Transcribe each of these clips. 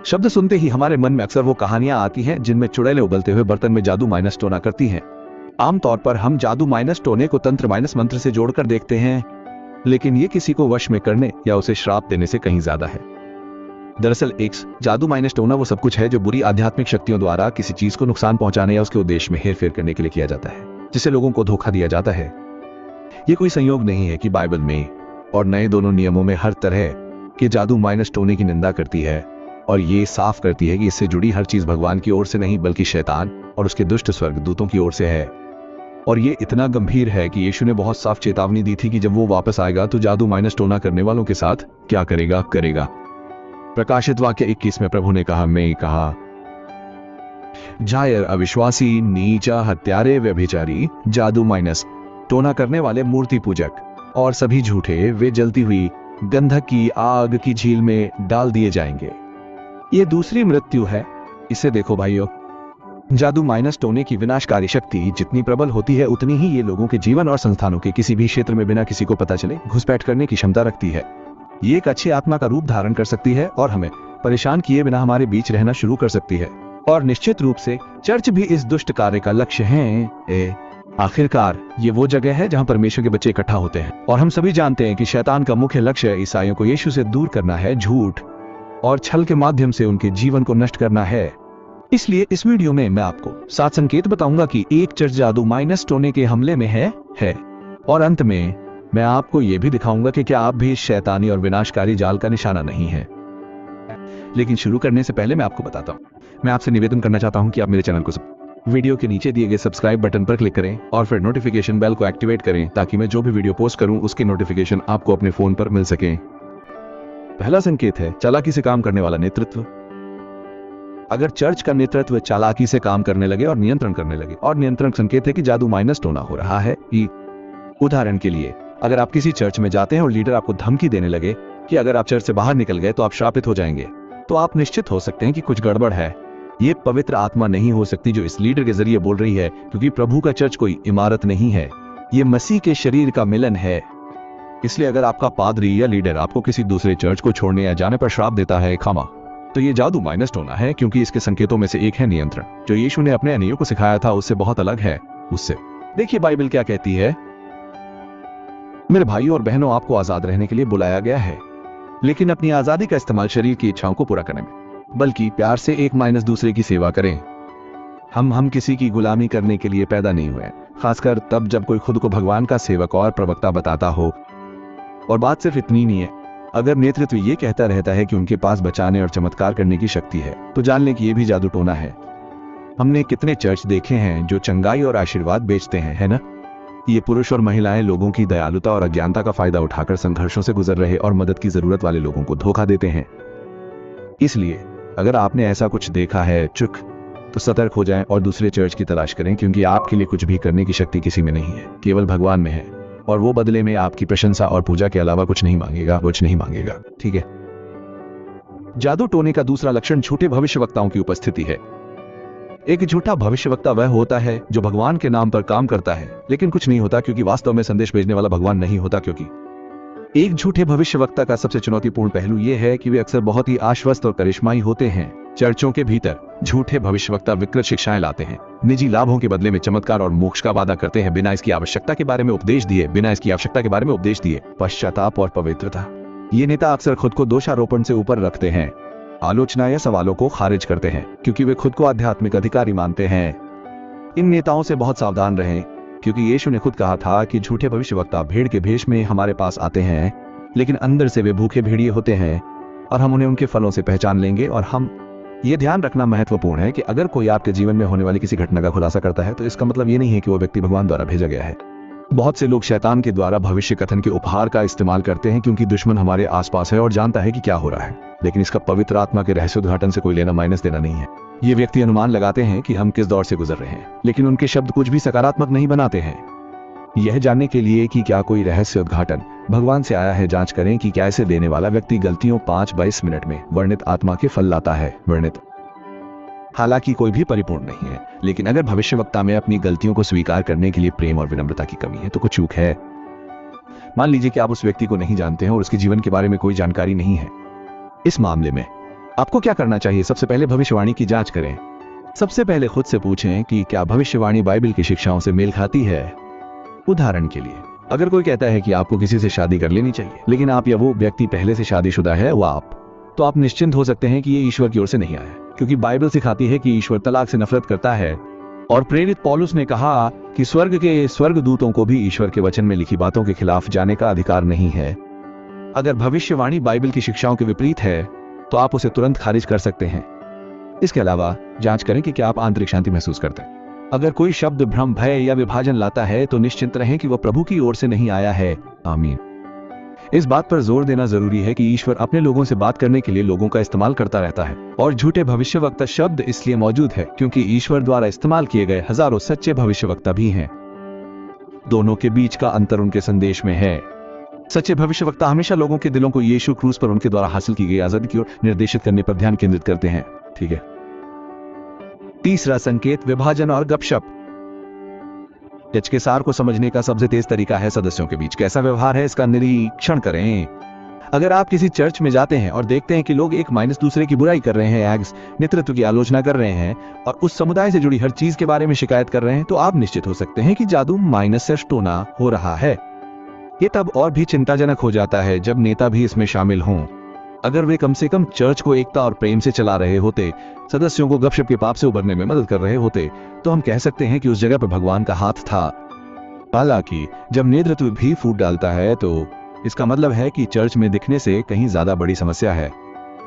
शब्द सुनते ही हमारे मन में अक्सर वो कहानियां आती हैं जिनमें चुड़ैलें उबलते हुए बर्तन में जादू माइनस टोना करती हैं। आमतौर पर हम जादू माइनस टोने को तंत्र माइनस मंत्र से जोड़कर देखते हैं, लेकिन ये किसी को वश में करने या उसे श्राप देने से कहीं ज्यादा है। दरअसल एक जादू माइनस टोना वो सब कुछ है जो बुरी आध्यात्मिक शक्तियों द्वारा किसी चीज को नुकसान पहुंचाने या उसके उद्देश्य में हेरफेर करने के लिए किया जाता है, जिससे लोगों को धोखा दिया जाता है। ये कोई संयोग नहीं है कि बाइबल में और नए दोनों नियमों में हर तरह के जादू माइनस टोने की निंदा करती है, और ये साफ करती है कि इससे जुड़ी हर चीज भगवान की ओर से नहीं बल्कि शैतान और उसके दुष्ट स्वर्गदूतों की ओर से है। और ये इतना गंभीर है कि यीशु ने बहुत साफ चेतावनी दी थी कि जब वो वापस आएगा तो जादू माइनस टोना करने वालों के साथ क्या करेगा। प्रकाशित वाक्य 21 में प्रभु ने कहा, मैं कहा, जायर, अविश्वासी, नीचा, हत्यारे, व्यभिचारी, जादू माइनस टोना करने वाले, मूर्ति पूजक और सभी झूठे, वे जलती हुई गंधक की आग की झील में डाल दिए जाएंगे। ये दूसरी मृत्यु है। इसे देखो भाइयों, जादू माइनस टोने की विनाशकारी शक्ति जितनी प्रबल होती है उतनी ही ये लोगों के जीवन और संस्थानों के किसी भी क्षेत्र में बिना किसी को पता चले घुसपैठ करने की क्षमता रखती है। ये एक अच्छी आत्मा का रूप धारण कर सकती है और हमें परेशान किए बिना हमारे बीच रहना शुरू कर सकती है। और निश्चित रूप से चर्च भी इस दुष्ट कार्य का लक्ष्य है। आखिरकार ये वो जगह है जहां परमेश्वर के बच्चे इकट्ठा होते हैं, और हम सभी जानते हैं कि शैतान का मुख्य लक्ष्य ईसाइयों को यीशु से दूर करना है, झूठ और छल के माध्यम से उनके जीवन को नष्ट करना है। इसलिए इस वीडियो में मैं आपको 7 संकेत बताऊंगा कि एक चर्च जादू माइनस टोने के हमले में है। और अंत में मैं आपको यह भी दिखाऊंगा कि क्या आप भी इस शैतानी और विनाशकारी जाल का निशाना नहीं है। लेकिन शुरू करने से पहले मैं आपको बताता हूं, मैं आपसे निवेदन करना चाहता हूं कि आप मेरे चैनल को वीडियो के नीचे दिए गए सब्सक्राइब बटन पर क्लिक करें और फिर नोटिफिकेशन बेल को एक्टिवेट करें ताकि मैं जो भी वीडियो पोस्ट करूं उसके नोटिफिकेशन आपको अपने फोन पर मिल सके। पहला संकेत है चालाकी से काम करने वाला नेतृत्व। अगर चर्च का नेतृत्व चालाकी से काम करने लगे और नियंत्रण करने लगे, और नियंत्रण संकेत है कि जादू माइनस टोना हो रहा है। उदाहरण के लिए, अगर आप किसी चर्च में जाते हैं और लीडर आपको धमकी देने लगे कि अगर आप चर्च से बाहर निकल गए तो आप श्रापित हो जाएंगे, तो आप निश्चित हो सकते हैं कि कुछ गड़बड़ है। ये पवित्र आत्मा नहीं हो सकती जो इस लीडर के जरिए बोल रही है, क्योंकि प्रभु का चर्च कोई इमारत नहीं है, ये मसीह के शरीर का मिलन है। इसलिए अगर आपका पादरी या लीडर आपको किसी दूसरे चर्च को छोड़ने या जाने पर श्राप देता है, क्षमा, तो ये जादू माइनस टोना है, क्योंकि इसके संकेतों में से एक है नियंत्रण। जो यीशु ने अपने अनुयायियों को सिखाया था उससे बहुत अलग है। उससे देखिए बाइबल क्या कहती है। मेरे भाइयों और बहनों, आपको आजाद रहने के लिए बुलाया गया है, लेकिन अपनी आजादी का इस्तेमाल शरीर की इच्छाओं को पूरा करने में बल्कि प्यार से एक माइनस दूसरे की सेवा करें। हम किसी की गुलामी करने के लिए पैदा नहीं हुए, खासकर तब जब कोई खुद को भगवान का सेवक और प्रवक्ता बताता हो। और बात सिर्फ इतनी नहीं है, अगर नेतृत्व ये कहता रहता है कि उनके पास बचाने और चमत्कार करने की शक्ति है, तो जान लें कि ये भी जादू टोना है। हमने कितने चर्च देखे हैं जो चंगाई और आशीर्वाद बेचते हैं, है ना? ये पुरुष और महिलाएं लोगों की दयालुता और अज्ञानता का फायदा उठाकर संघर्षों से गुजर रहे और मदद की जरूरत वाले लोगों को धोखा देते हैं। इसलिए अगर आपने ऐसा कुछ देखा है तो सतर्क हो जाएं और दूसरे चर्च की तलाश करें, क्योंकि आपके लिए कुछ भी करने की शक्ति किसी में नहीं है, केवल भगवान में है, और वो बदले में आपकी प्रशंसा और पूजा के अलावा कुछ नहीं मांगेगा। ठीक है। जादू टोने का दूसरा लक्षण झूठे भविष्यवक्ताओं की उपस्थिति है। एक झूठा भविष्यवक्ता वह होता है जो भगवान के नाम पर काम करता है लेकिन कुछ नहीं होता, क्योंकि वास्तव में संदेश भेजने वाला भगवान नहीं होता। क्योंकि एक झूठे भविष्यवक्ता का सबसे चुनौतीपूर्ण पहलू यह है कि वे अक्सर बहुत ही आश्वस्त और करिश्माई होते हैं। चर्चों के भीतर झूठे भविष्यवक्ता विकृत शिक्षाएं लाते हैं, निजी लाभों के बदले में चमत्कार और मोक्ष का वादा करते हैं, बिना इसकी आवश्यकता के बारे में उपदेश दिए। पश्चाताप और पवित्रता। ये नेता अक्सर खुद को दोषारोपण से ऊपर रखते हैं, आलोचना या सवालों को खारिज करते हैं, क्योंकि वे खुद को आध्यात्मिक अधिकारी मानते हैं। इन नेताओं से बहुत सावधान रहें, क्योंकि यीशु ने खुद कहा था कि झूठे भविष्यवक्ता भेड़ के भेष में हमारे पास आते हैं, लेकिन अंदर से वे भूखे भेड़िए होते हैं, और हम उन्हें उनके फलों से पहचान लेंगे। और हम ये ध्यान रखना महत्वपूर्ण है कि अगर कोई आपके जीवन में होने वाली किसी घटना का खुलासा करता है तो इसका मतलब ये नहीं है कि वो व्यक्ति भगवान द्वारा भेजा गया है। बहुत से लोग शैतान के द्वारा भविष्य कथन के उपहार का इस्तेमाल करते हैं, क्योंकि दुश्मन हमारे आसपास है और जानता है कि क्या हो रहा है, लेकिन इसका पवित्र आत्मा के रहस्योद्घाटन से कोई लेना माइनस देना नहीं है। ये व्यक्ति अनुमान लगाते हैं कि हम किस दौर से गुजर रहे हैं, लेकिन उनके शब्द कुछ भी सकारात्मक नहीं बनाते हैं। यह जानने के लिए कि क्या कोई रहस्य उद्घाटन भगवान से आया है, जांच करें कि क्या इसे देने वाला व्यक्ति गलतियों 5-22 मिनट में वर्णित आत्मा के फल लाता है। वर्णित हालांकि कोई भी परिपूर्ण नहीं है, लेकिन अगर भविष्यवक्ता में अपनी गलतियों को स्वीकार करने के लिए प्रेम और विनम्रता की कमी है तो कुछ चूक है। मान लीजिए कि आप उस व्यक्ति को नहीं जानते हैं और उसके जीवन के बारे में कोई जानकारी नहीं है। इस मामले में आपको क्या करना चाहिए? सबसे पहले भविष्यवाणी की जांच करें। सबसे पहले खुद से पूछें कि क्या भविष्यवाणी बाइबल की शिक्षाओं से मेल खाती है। उदाहरण के लिए, अगर कोई कहता है कि आपको किसी से शादी कर लेनी चाहिए, लेकिन आप या वो व्यक्ति पहले से शादीशुदा है, तो आप निश्चिंत हो सकते हैं कि ये ईश्वर की ओर से नहीं आया, क्योंकि बाइबल सिखाती है कि ईश्वर तलाक से नफरत करता है। और प्रेरित पौलुस ने कहा कि स्वर्ग के स्वर्गदूतों को भी ईश्वर के वचन में लिखी बातों के खिलाफ जाने का अधिकार नहीं है। अगर भविष्यवाणी बाइबल की शिक्षाओं के विपरीत है तो आप उसे तुरंत खारिज कर सकते हैं। इसके अलावा जांच करें कि क्या आप आंतरिक शांति महसूस करते हैं। अगर कोई शब्द भ्रम, भय या विभाजन लाता है तो निश्चिंत रहें कि वह प्रभु की ओर से नहीं आया है। आमीन। इस बात पर जोर देना जरूरी है कि ईश्वर अपने लोगों से बात करने के लिए लोगों का इस्तेमाल करता रहता है, और झूठे भविष्यवक्ता शब्द इसलिए मौजूद है क्योंकि ईश्वर द्वारा इस्तेमाल किए गए हजारों सच्चे भविष्यवक्ता भी हैं। दोनों के बीच का अंतर उनके संदेश में है। सच्चे भविष्यवक्ता हमेशा लोगों के दिलों को यीशु क्रूस पर उनके द्वारा हासिल की गई आजादी की ओर निर्देशित करने पर ध्यान केंद्रित करते हैं। ठीक है। तीसरा संकेत, विभाजन और गपशप। चर्च के सार को समझने का सबसे तेज तरीका है सदस्यों के बीच कैसा व्यवहार है, इसका निरीक्षण करें। अगर आप किसी चर्च में जाते हैं और देखते हैं कि लोग एक माइनस दूसरे की बुराई कर रहे हैं, नेतृत्व की आलोचना कर रहे हैं और उस समुदाय से जुड़ी हर चीज के बारे में शिकायत कर रहे हैं, तो आप निश्चित हो सकते हैं कि जादू माइनस से टोना हो रहा है। ये तब और भी चिंताजनक हो जाता है जब नेता भी इसमें शामिल हों। अगर वे कम से कम चर्च को एकता और प्रेम से चला रहे होते, सदस्यों को गपशप के पाप से उबरने में मदद कर रहे होते, तो हम कह सकते हैं कि उस जगह पर भगवान का हाथ था। हालांकि जब नेतृत्व भी फूट डालता है तो इसका मतलब है कि चर्च में दिखने से कहीं ज्यादा बड़ी समस्या है।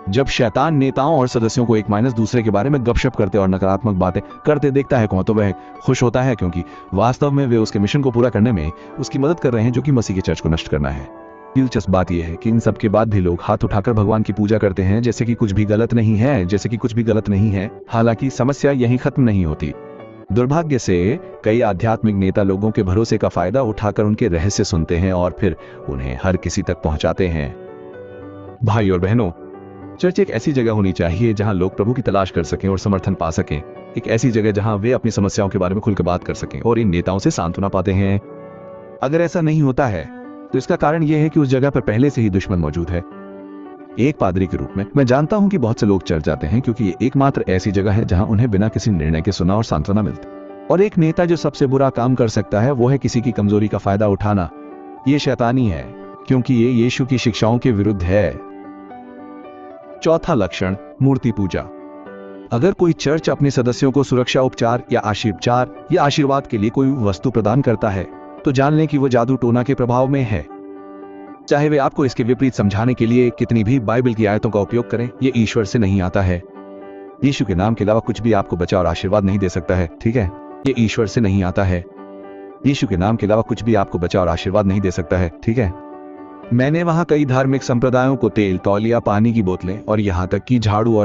जब शैतान नेताओं और सदस्यों को एक माइनस दूसरे के बारे में गपशप करते और नकारात्मक बातें करते देखता है तो वह खुश होता है, क्योंकि वास्तव में वे उसके मिशन को पूरा करने में उसकी मदद कर रहे हैं, जो कि मसीह की चर्च को नष्ट करना है। दिलचस्प बात यह है कि इन सब के बाद भी लोग हाथ उठाकर भगवान की पूजा करते हैं, जैसे कि कुछ भी गलत नहीं है। हालांकि समस्या यहीं खत्म नहीं होती। दुर्भाग्य से कई आध्यात्मिक नेता लोगों के भरोसे का फायदा उठाकर उनके रहस्य सुनते हैं और फिर उन्हें हर किसी तक पहुंचाते हैं। भाई और बहनों, चर्च एक ऐसी जगह होनी चाहिए जहां लोग प्रभु की तलाश कर सकें और समर्थन पा सकें। एक ऐसी जगह जहां वे अपनी समस्याओं के बारे में खुलकर बात कर सकें और इन नेताओं से सांत्वना पाते हैं। अगर ऐसा नहीं होता है तो इसका कारण यह है कि उस जगह पर पहले से ही दुश्मन मौजूद है। एक पादरी के रूप में मैं जानता हूं कि बहुत से लोग चर्च जाते हैं क्योंकि ये एकमात्र ऐसी जगह है जहां उन्हें बिना किसी निर्णय के सुना और सांत्वना मिलती। और एक नेता जो सबसे बुरा काम कर सकता है वो है किसी की कमजोरी का फायदा उठाना। ये शैतानी है, क्योंकि ये यीशु की शिक्षाओं के विरुद्ध है। चौथा लक्षण, मूर्ति पूजा। अगर कोई चर्च अपने सदस्यों को सुरक्षा उपचार या आशीर्वाद के लिए कोई वस्तु प्रदान करता है तो जान लें कि वो जादू टोना के प्रभाव में है। चाहे वे आपको इसके विपरीत समझाने के लिए कितनी भी बाइबल की आयतों का उपयोग करें, ये ईश्वर से नहीं आता है। यीशु के नाम के अलावा कुछ भी आपको बचा और आशीर्वाद नहीं दे सकता है। ठीक है, ये ईश्वर से नहीं आता है। यीशु के नाम के अलावा कुछ भी आपको बचा और आशीर्वाद नहीं दे सकता है। ठीक है। मैंने वहां कई धार्मिक संप्रदायों को तेल, तौलिया, पानी की बोतलें और यहाँ तक कि झाड़ू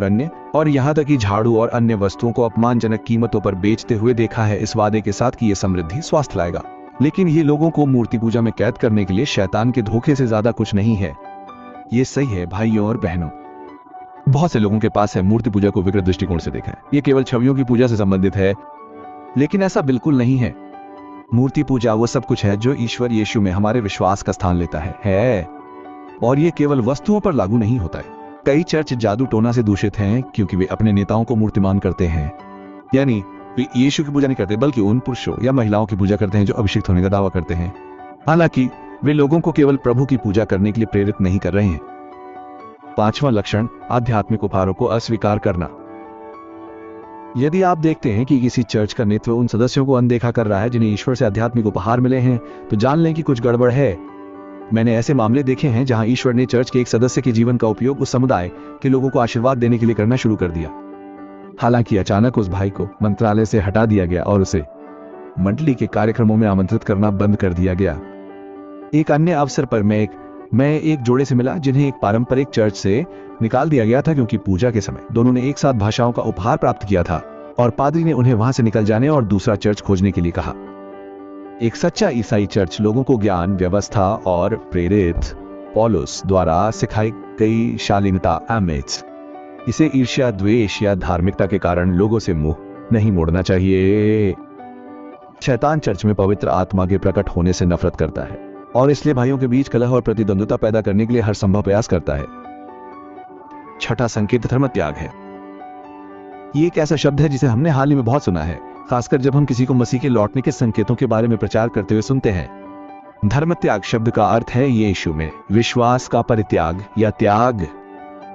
और अन्य वस्तुओं को अपमानजनक कीमतों पर बेचते हुए देखा है, इस वादे के साथ कि यह समृद्धि, स्वास्थ्य लाएगा। लेकिन ये लोगों को मूर्ति पूजा में कैद करने के लिए शैतान के धोखे से ज्यादा कुछ नहीं है। ये सही है भाइयों और बहनों। बहुत से लोगों के पास है मूर्ति पूजा को विकृत दृष्टिकोण से देखा है। ये केवल छवियों की पूजा से संबंधित है, लेकिन ऐसा बिल्कुल नहीं है। मूर्ति पूजा वो सब कुछ है जो ईश्वर यीशु में हमारे विश्वास का स्थान लेता है। और ये केवल वस्तुओं पर लागू नहीं होता है। कई चर्च जादू टोना से दूषित हैं क्योंकि वे अपने नेताओं को मूर्तिमान करते हैं। यानी वे यीशु की पूजा नहीं करते, बल्कि उन पुरुषों या महिलाओं की पूजा करते हैं जो अभिषिक्त होने का दावा करते हैं। हालांकि वे लोगों को केवल प्रभु की पूजा करने के लिए प्रेरित नहीं कर रहे हैं। पांचवा लक्षण, आध्यात्मिक उपहारों को अस्वीकार करना। यदि आप देखते हैं कि किसी चर्च का नेतृत्व उन सदस्यों को अनदेखा कर रहा है जिन्हें ईश्वर से आध्यात्मिक उपहार मिले हैं, तो जान लें कि कुछ गड़बड़ है। मैंने ऐसे मामले देखे हैं जहां ईश्वर ने चर्च के एक सदस्य के जीवन का उपयोग उस समुदाय के लोगों को आशीर्वाद देने के लिए करना शुरू कर दिया। हालांकि अचानक उस भाई को मंत्रालय से हटा दिया गया और उसे मंडली के कार्यक्रमों में आमंत्रित करना बंद कर दिया गया। एक अन्य अवसर पर मैं एक जोड़े से मिला जिन्हें एक पारंपरिक चर्च से निकाल दिया गया था क्योंकि पूजा के समय दोनों ने एक साथ भाषाओं का उपहार प्राप्त किया था और पादरी ने उन्हें वहां से निकल जाने और दूसरा चर्च खोजने के लिए कहा। एक सच्चा ईसाई चर्च लोगों को ज्ञान, व्यवस्था और प्रेरित पौलुस द्वारा सिखाई गई शालीनता, इसे ईर्ष्या, द्वेष या धार्मिकता के कारण लोगों से मुंह नहीं मोड़ना चाहिए। शैतान चर्च में पवित्र आत्मा के प्रकट होने से नफरत करता है और इसलिए भाइयों के बीच कलह और प्रतिद्वंद्विता पैदा करने के लिए हर संभव प्रयास करता है। छठा संकेत धर्म त्याग है। ये एक ऐसा शब्द है जिसे हमने हाल ही में बहुत सुना है, खासकर जब हम किसी को मसीह के लौटने के संकेतों के बारे में प्रचार करते हुए सुनते हैं। धर्म त्याग शब्द का अर्थ है यीशु में विश्वास का परित्याग या त्याग।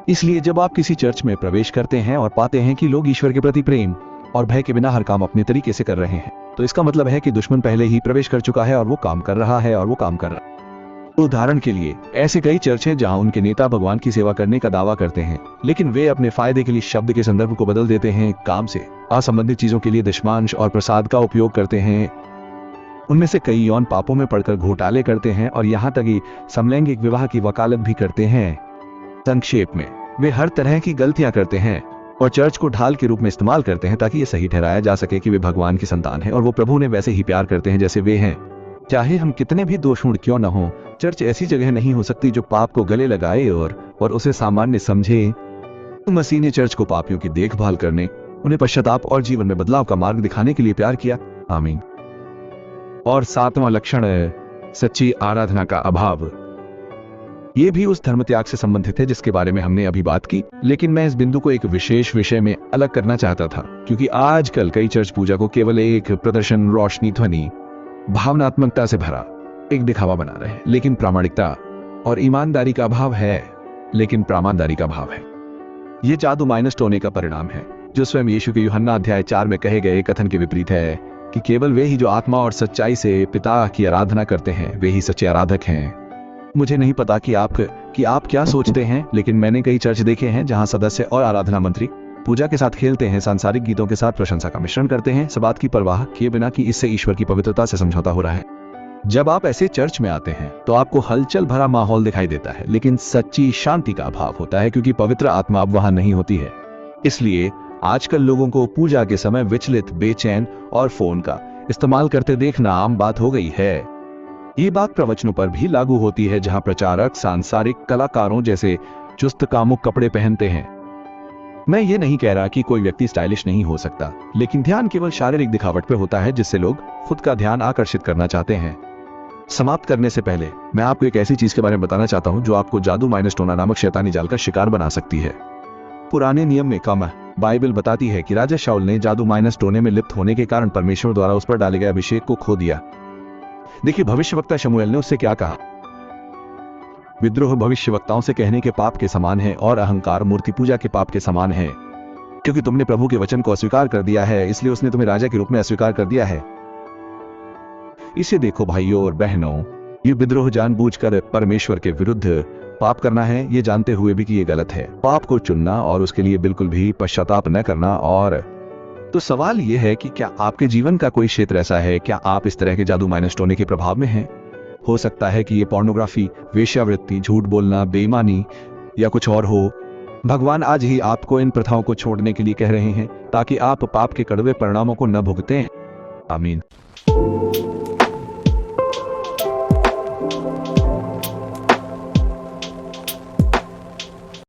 इसलिए जब आप किसी चर्च में प्रवेश करते हैं और पाते हैं कि लोग ईश्वर के प्रति प्रेम और भय के बिना हर काम अपने तरीके से कर रहे हैं, तो इसका मतलब है कि दुश्मन पहले ही प्रवेश कर चुका है और वो काम कर रहा है उदाहरण के लिए ऐसे कई चर्च हैं जहां उनके नेता भगवान की सेवा करने का दावा करते हैं, लेकिन वे अपने फायदे के लिए शब्द के संदर्भ को बदल देते हैं, काम से असंबंधित चीजों के लिए दशमांश और प्रसाद का उपयोग करते हैं। उनमें से कई यौन पापों में पड़कर घोटाले करते हैं और यहाँ तक कि समलैंगिक विवाह की वकालत भी करते हैं। संक्षेप में, वे हर तरह की गलतियां करते हैं और चर्च को ढाल के रूप में इस्तेमाल करते हैं ताकि ये सही ठहराया जा सके कि वे भगवान की संतान हैं और वो प्रभु ने वैसे ही प्यार करते हैं जैसे वे हैं। चाहे हम कितने भी दोषपूर्ण क्यों न हो, चर्च ऐसी जगह नहीं हो सकती जो पाप को गले लगाए और उसे सामान्य समझे। मसीह ने चर्च को पापियों की देखभाल करने, उन्हें पश्चाताप और जीवन में बदलाव का मार्ग दिखाने के लिए प्यार किया। आमीन। और सातवां लक्षण है सच्ची आराधना का अभाव। ये भी उस धर्म त्याग से संबंधित है जिसके बारे में हमने अभी बात की, लेकिन मैं इस बिंदु को एक विशेष विषय में अलग करना चाहता था, क्योंकि आजकल कई चर्च पूजा को केवल एक प्रदर्शन, रोशनी, ध्वनि, भावनात्मकता से भरा एक दिखावा बना रहे हैं, लेकिन प्रामाणिकता और ईमानदारी का अभाव है। ये जादू माइनस टोने का परिणाम है, जो स्वयं यीशु के यूहन्ना अध्याय 4 में कहे गए कथन के विपरीत है कि केवल वे ही जो आत्मा और सच्चाई से पिता की आराधना करते हैं वे ही सच्चे आराधक हैं। मुझे नहीं पता कि आप क्या सोचते हैं, लेकिन मैंने कई चर्च देखे हैं जहां सदस्य और आराधना मंत्री पूजा के साथ खेलते हैं, सांसारिक गीतों के साथ प्रशंसा का मिश्रण करते हैं, इस बात की परवाह किए बिना कि इससे ईश्वर की पवित्रता से समझौता हो रहा है। जब आप ऐसे चर्च में आते हैं तो आपको हलचल भरा माहौल दिखाई देता है, लेकिन सच्ची शांति का अभाव होता है, क्योंकि पवित्र आत्मा अब वहां नहीं होती है। इसलिए आजकल लोगों को पूजा के समय विचलित, बेचैन और फोन का इस्तेमाल करते देखना आम बात हो गई है। ये बात प्रवचनों पर भी लागू होती है, जहां प्रचारक सांसारिक कलाकारों जैसे चुस्त कामुक कपड़े पहनते हैं। मैं ये नहीं कह रहा कि कोई व्यक्ति स्टाइलिश नहीं हो सकता, लेकिन ध्यान केवल शारीरिक दिखावट पे होता है जिससे लोग खुद का ध्यान आकर्षित करना चाहते हैं। समाप्त करने से पहले मैं आपको एक ऐसी चीज के बारे में बताना चाहता हूं जो आपको जादू माइनस टोना नामक शैतानी जाल का शिकार बना सकती है। पुराने नियम में कम बाइबल बताती है कि राजा शाऊल ने जादू माइनस टोने में लिप्त होने के कारण परमेश्वर द्वारा उस पर डाले गए अभिषेक को खो दिया। देखिए भविष्यवक्ता शमूएल ने उससे क्या कहा। विद्रोह भविष्यवक्ताओं से कहने के पाप के समान है और अहंकार मूर्ति पूजा के पाप के समान है। क्योंकि तुमने प्रभु के वचन को अस्वीकार कर दिया है, इसलिए उसने तुम्हें राजा के रूप में अस्वीकार कर दिया है। इसे देखो भाइयों और बहनों, ये विद्रोह जानबूझकर परमेश्वर के विरुद्ध पाप करना है, ये जानते हुए भी कि ये गलत है। पाप को चुनना और उसके लिए बिल्कुल भी पश्चाताप न करना। और तो सवाल ये है कि क्या आपके जीवन का कोई क्षेत्र ऐसा है, क्या आप इस तरह के जादू माइनस टोने के प्रभाव में हैं? हो सकता है कि ये पोर्नोग्राफी, वेश्यावृत्ति, झूठ बोलना, बेईमानी या कुछ और हो। भगवान आज ही आपको इन प्रथाओं को छोड़ने के लिए कह रहे हैं ताकि आप पाप के कड़वे परिणामों को न भुगतें। आमीन।